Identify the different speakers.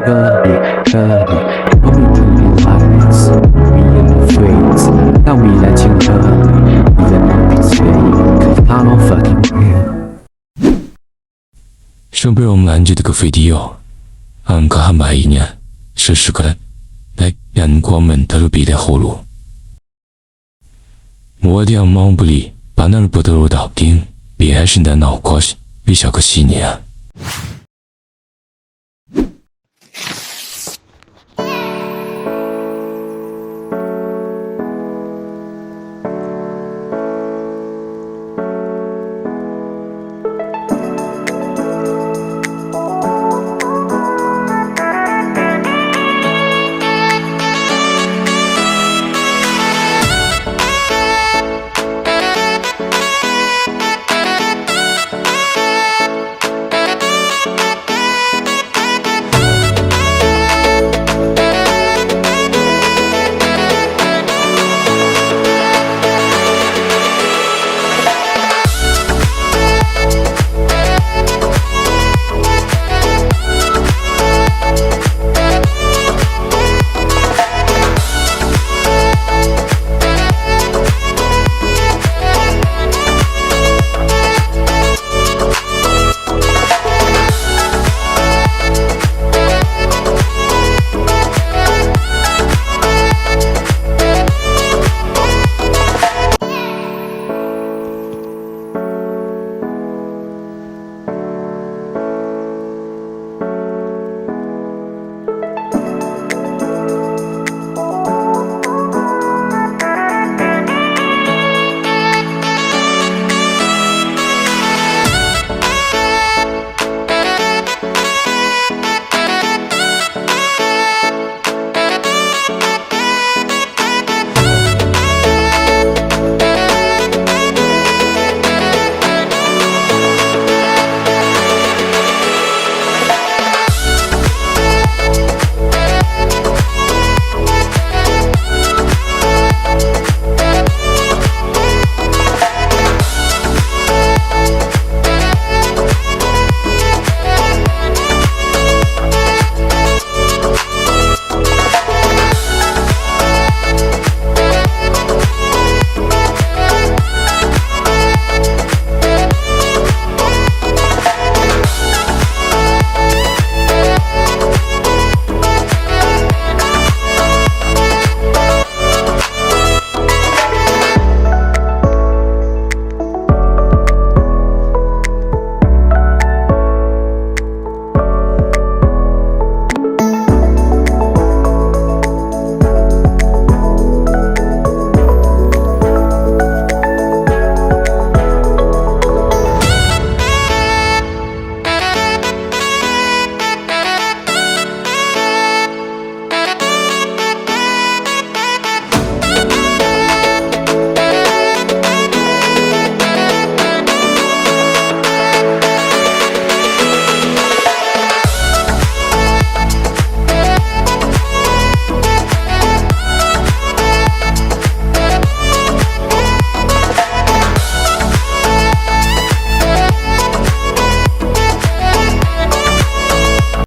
Speaker 1: 车里，我们的恋爱是迷人的 phrase，当未来情歌里，你的梦比随意，可他们 fucking real。
Speaker 2: 上边我们拦住的个飞机哦，俺可还买一年，试试看，来阳光们他都比得后路。我的忙不离，把那儿不得我倒定，别还是那脑瓜是，比小个细腻啊。